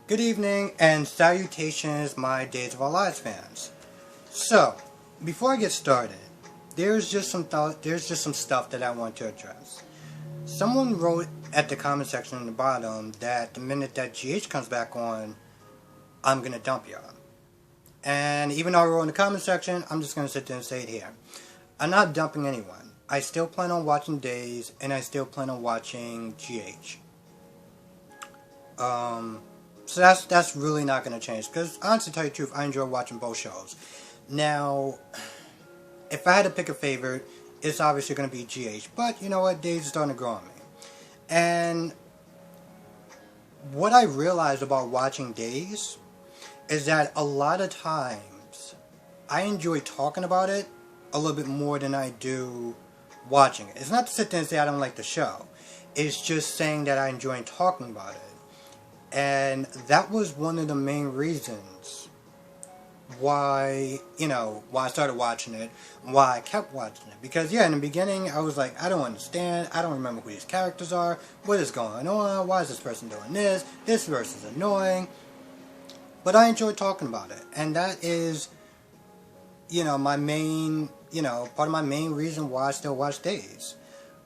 Good evening and salutations, my Days of Our Lives fans. So, before I get started, there's just some stuff that I want to address. Someone wrote at the comment section in the bottom that the minute that GH comes back on, I'm gonna dump y'all. And even though I wrote in the comment section, I'm just gonna sit there and say it here. I'm not dumping anyone. I still plan on watching Days, and I still plan on watching GH. So that's really not going to change. Because, honestly, to tell you the truth, I enjoy watching both shows. Now, if I had to pick a favorite, it's obviously going to be GH. But, you know what? Days is starting to grow on me. And what I realized about watching Days is that a lot of times I enjoy talking about it a little bit more than I do watching it. It's not to sit there and say I don't like the show. It's just saying that I enjoy talking about it. And that was one of the main reasons why I started watching it, why I kept watching it. Because, yeah, in the beginning, I was like, I don't understand, I don't remember who these characters are, what is going on, why is this person doing this person's annoying. But I enjoy talking about it. And that is, my main, part of my main reason why I still watch Days.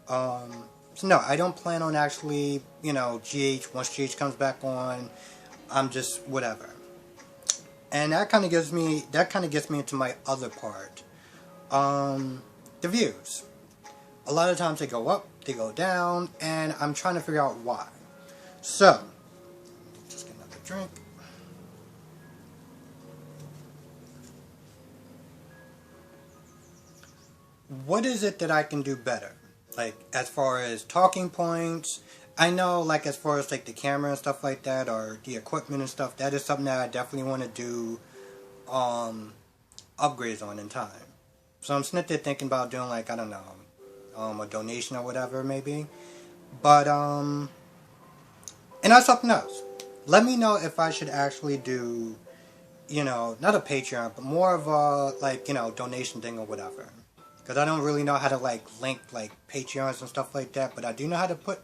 So no, I don't plan on actually, GH, once GH comes back on, I'm just whatever. And that kind of gets me into my other part. The views. A lot of times they go up, they go down, and I'm trying to figure out why. So, just get another drink. What is it that I can do better? Like, as far as talking points, I know, like, as far as, like, the camera and stuff like that, or the equipment and stuff, that is something that I definitely want to do, upgrades on in time. So I'm sitting there thinking about doing, like, I don't know, a donation or whatever, maybe. But, and that's something else. Let me know if I should actually do, not a Patreon, but more of a, like, donation thing or whatever. Because I don't really know how to, like, link, like, Patreons and stuff like that. But I do know how to put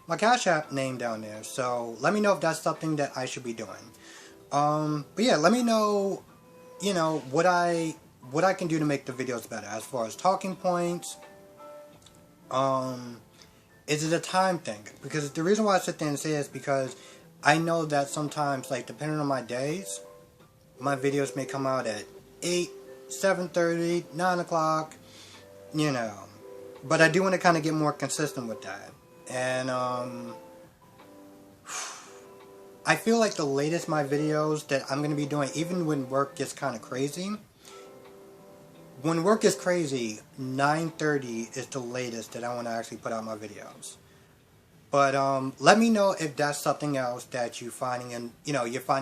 my Cash App name down there. So, let me know if that's something that I should be doing. But yeah, let me know, what I can do to make the videos better. As far as talking points. Is it a time thing? Because the reason why I sit there and say it is because I know that sometimes, like, depending on my days, my videos may come out at 8, 7:30, 9 o'clock. But I do want to kind of get more consistent with that. And, I feel like the latest my videos that I'm going to be doing, even when work gets kind of crazy, when work is crazy, 9:30 is the latest that I want to actually put out my videos. But, let me know if that's something else that you're finding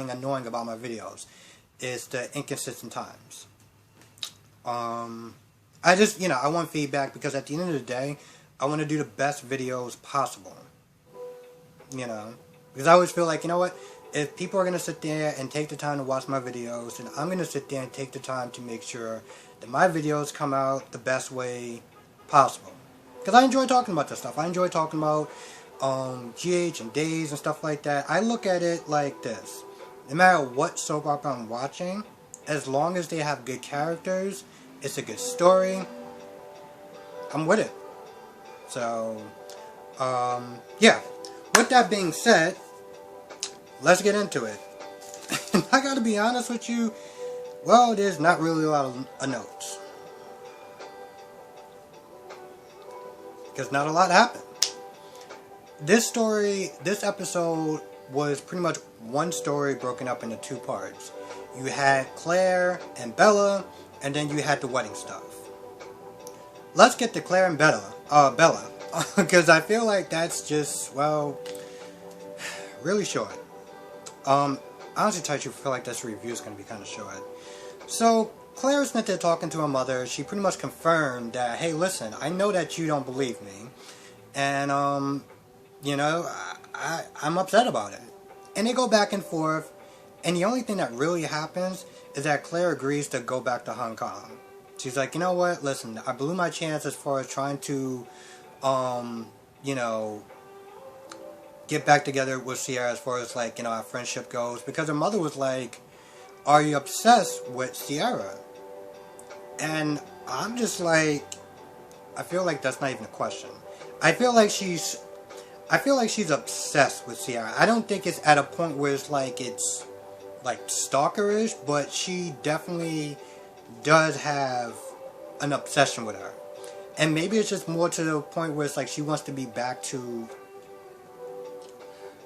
annoying about my videos. Is the inconsistent times. I just, I want feedback because at the end of the day, I want to do the best videos possible. Because I always feel like, if people are going to sit there and take the time to watch my videos, then I'm going to sit there and take the time to make sure that my videos come out the best way possible. Because I enjoy talking about this stuff. I enjoy talking about GH and Days and stuff like that. I look at it like this. No matter what soap opera I'm watching, as long as they have good characters, it's a good story, I'm with it. So, yeah. With that being said, let's get into it. I gotta be honest with you, well, there's not really a lot of notes. Because not a lot happened. This episode was pretty much one story broken up into two parts. You had Claire and Bella, and then you had the wedding stuff. Let's get to Claire and Bella. Because I feel like that's just, well, really short. Honestly, I feel like this review is going to be kind of short. So, Claire's not there talking to her mother. She pretty much confirmed that, hey, listen, I know that you don't believe me. And, I'm upset about it. And they go back and forth. And the only thing that really happens is that Claire agrees to go back to Hong Kong. She's like, you know what, listen, I blew my chance as far as trying to, get back together with Sierra as far as like, you know, our friendship goes, because her mother was like, are you obsessed with Sierra? And I'm just like, I feel like that's not even a question. I feel like she's obsessed with Sierra. I don't think it's at a point where it's like stalkerish, but she definitely does have an obsession with her. And maybe it's just more to the point where it's like she wants to be back to...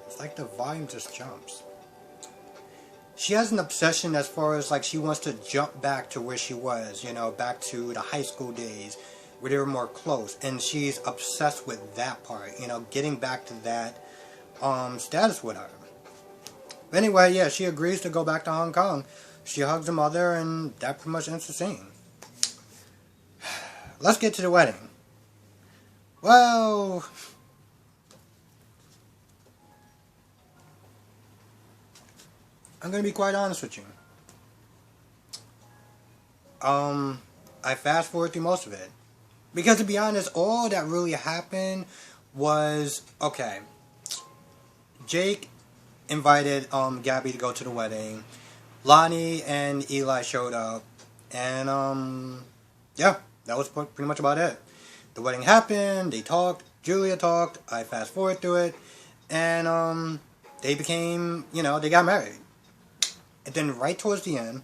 It's like the volume just jumps. She has an obsession as far as like she wants to jump back to where she was, you know, back to the high school days where they were more close. And she's obsessed with that part, you know, getting back to that status with her. But anyway, yeah, she agrees to go back to Hong Kong. She hugs her mother, and that pretty much ends the scene. Let's get to the wedding. Well, I'm going to be quite honest with you. I fast forward through most of it. Because to be honest, all that really happened was, okay, Jake invited Gabby to go to the wedding. Lonnie and Eli showed up. And, yeah, that was pretty much about it. The wedding happened, they talked, Julia talked, I fast forward through it, and, they became, you know, they got married. And then right towards the end,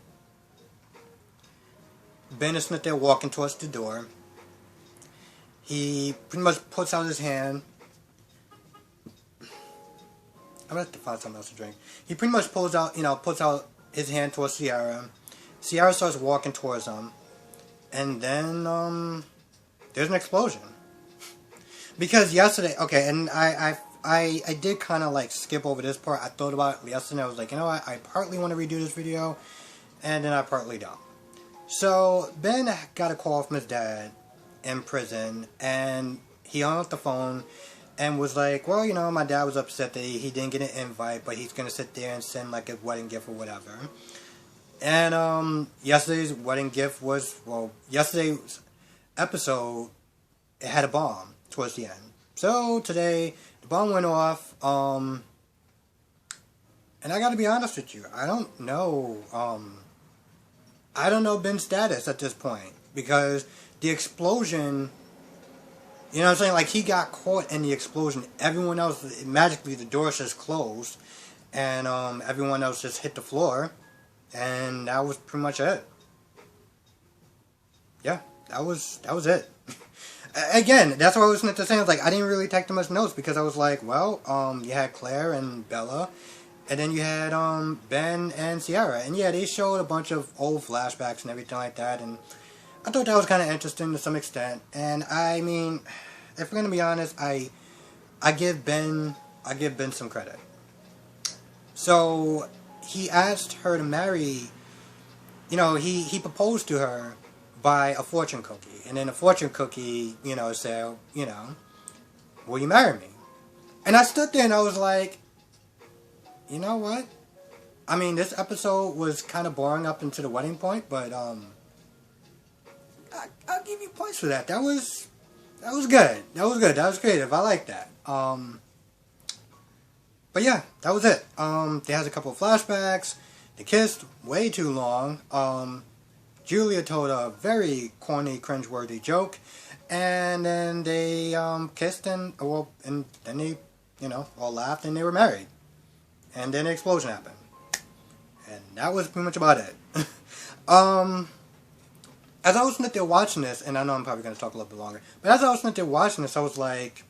Ben is sitting there walking towards the door. He pretty much puts out his hand. I'm gonna have to find something else to drink. He pretty much puts out his hand towards Sierra. Sierra starts walking towards him. And then, there's an explosion. Because yesterday, okay, and I did kind of like skip over this part. I thought about it yesterday. I was like, you know what? I partly want to redo this video, and then I partly don't. So Ben got a call from his dad in prison, and he hung up the phone and was like, well, you know, my dad was upset that he didn't get an invite, but he's gonna sit there and send like a wedding gift or whatever. And yesterday's wedding gift was, well, yesterday's episode, it had a bomb towards the end. So today the bomb went off, and I gotta be honest with you, I don't know Ben's status at this point, because the explosion, you know what I'm saying, like he got caught in the explosion. Everyone else, magically the door just closed, and everyone else just hit the floor, and that was pretty much it. Yeah, that was it. Again, that's what I was saying. I was like, I didn't really take too much notes, because I was like, well, you had Claire and Bella, and then you had Ben and Sierra, and yeah, they showed a bunch of old flashbacks and everything like that, and I thought that was kind of interesting to some extent. And I mean, if we're gonna be honest, I give Ben some credit. So he asked her to marry. You know, he proposed to her by a fortune cookie, and then the fortune cookie, you know, said, you know, will you marry me? And I stood there and I was like, you know what? I mean, this episode was kind of boring up into the wedding point, but I'll give you points for that. That was good. That was good. That was creative. I like that. But yeah, that was it. They had a couple of flashbacks. They kissed way too long. Julia told a very corny, cringeworthy joke, and then they kissed and then they, you know, all laughed and they were married. And then the explosion happened. And that was pretty much about it. As I was sitting there watching this, and I know I'm probably going to talk a little bit longer, but as I was sitting there watching this, I was like,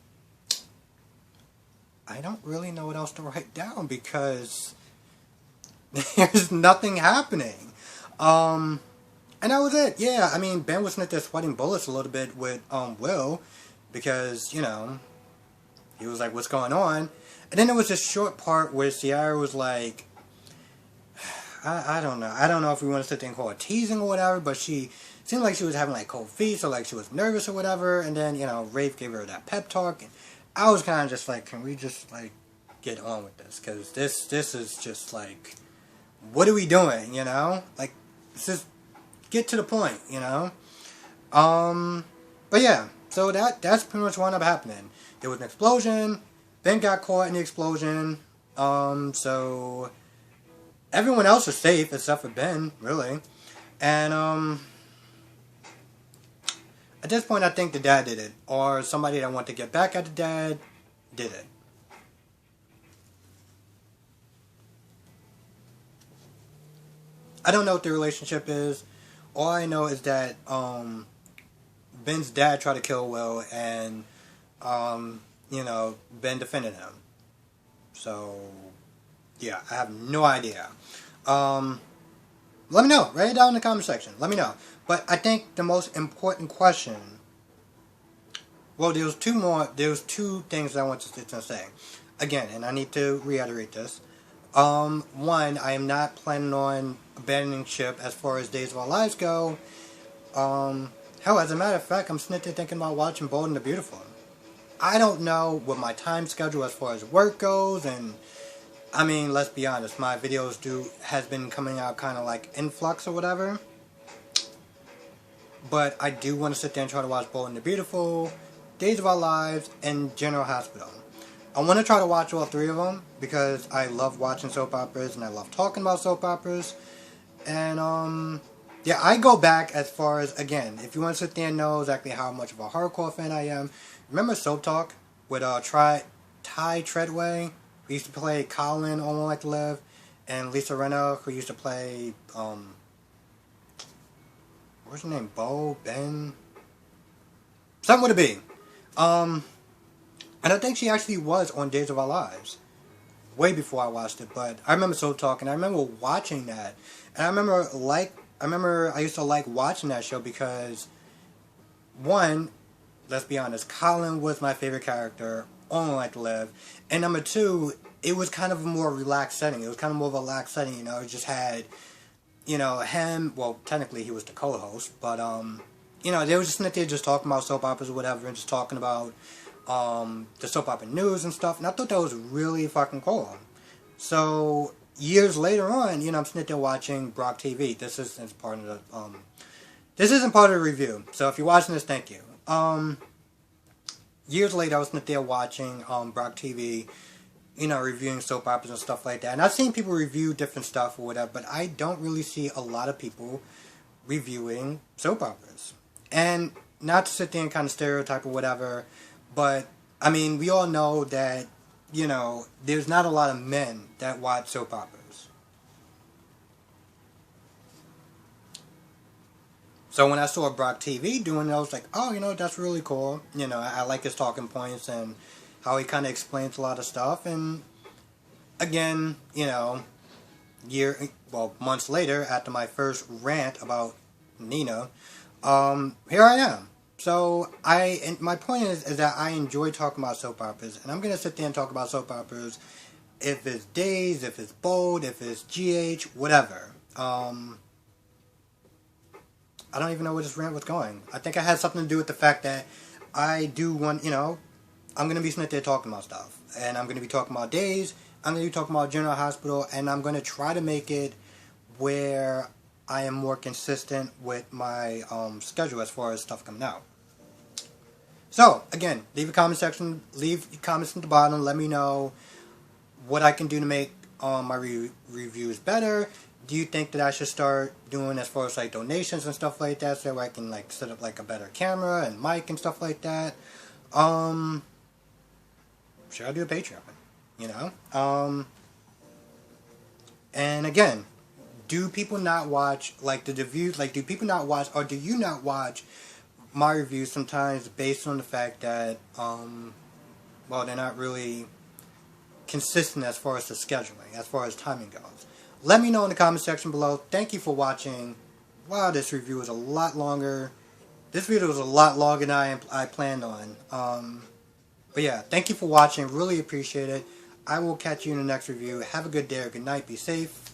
I don't really know what else to write down, because there's nothing happening. And that was it. Yeah, I mean, Ben was sitting there sweating bullets a little bit with Will, because, you know, he was like, what's going on? And then there was this short part where Sierra was like, I don't know. I don't know if we want to sit there and call it teasing or whatever, but she seemed like she was having like cold feet, so like she was nervous or whatever. And then, you know, Rafe gave her that pep talk. And I was kind of just like, can we just like get on with this? Because this is just like, what are we doing, you know? Like, let's just get to the point, you know? But yeah, so that's pretty much what ended up happening. There was an explosion. Ben got caught in the explosion. So everyone else is safe except for Ben, really. And at this point, I think the dad did it, or somebody that wanted to get back at the dad did it. I don't know what the relationship is. All I know is that Ben's dad tried to kill Will, and Ben defended him. So yeah, I have no idea. Let me know. Write it down in the comment section. Let me know. But I think the most important question. Well, there's two things I want to say. Again, and I need to reiterate this. One, I am not planning on abandoning ship as far as Days of Our Lives go. Hell, as a matter of fact, I'm sitting there thinking about watching Bold and the Beautiful. I don't know what my time schedule as far as work goes, and I mean, let's be honest, my videos has been coming out kind of like influx or whatever. But I do want to sit there and try to watch Bold and the Beautiful, Days of Our Lives, and General Hospital. I want to try to watch all three of them because I love watching soap operas and I love talking about soap operas. And yeah, I go back as far as, again, if you want to sit there and know exactly how much of a hardcore fan I am, remember Soap Talk with Ty Treadway, who used to play Colin on One Like to Live, and Lisa Rinna, who used to play what's her name? Bo? Ben? Something with a B. And I think she actually was on Days of Our Lives. Way before I watched it. But I remember Soap Talk, and I remember watching that. And I remember I used to like watching that show because, one, let's be honest, Colin was my favorite character on One Like to Live. And number two, it was kind of a more relaxed setting. It was kind of more of a relaxed setting, you know. It just had, him, well, technically he was the co-host, but, they were just sitting there just talking about soap operas or whatever, and just talking about, the soap opera news and stuff, and I thought that was really fucking cool. So, years later on, I'm sitting there watching Brock TV. This isn't part of the, this isn't part of the review, so if you're watching this, thank you. Years later, I was sitting there watching, Brock TV, reviewing soap operas and stuff like that. And I've seen people review different stuff or whatever, but I don't really see a lot of people reviewing soap operas. And not to sit there and kind of stereotype or whatever, but, I mean, we all know that, there's not a lot of men that watch soap operas. So when I saw Brock TV doing it, I was like, oh, that's really cool. I like his talking points and how he kind of explains a lot of stuff. And again, months later, after my first rant about Nina, here I am. So my point is that I enjoy talking about soap operas, and I'm gonna sit there and talk about soap operas, if it's Days, if it's Bold, if it's GH, whatever. I don't even know where this rant was going. I think it had something to do with the fact that I do want, I'm going to be sitting there talking about stuff. And I'm going to be talking about Days, I'm going to be talking about General Hospital, and I'm going to try to make it where I am more consistent with my schedule as far as stuff coming out. So, again, leave a comment section, leave your comments at the bottom, let me know what I can do to make my reviews better. Do you think that I should start doing as far as like donations and stuff like that, so I can like set up like a better camera and mic and stuff like that? Should I do a Patreon? And again, do people not watch like the reviews? Like, do people not watch, or do you not watch my reviews sometimes based on the fact that they're not really consistent as far as the scheduling, as far as timing goes? Let me know in the comment section below. Thank you for watching. Wow, this review was a lot longer. This video was a lot longer than I planned on. But yeah, thank you for watching. Really appreciate it. I will catch you in the next review. Have a good day or good night. Be safe.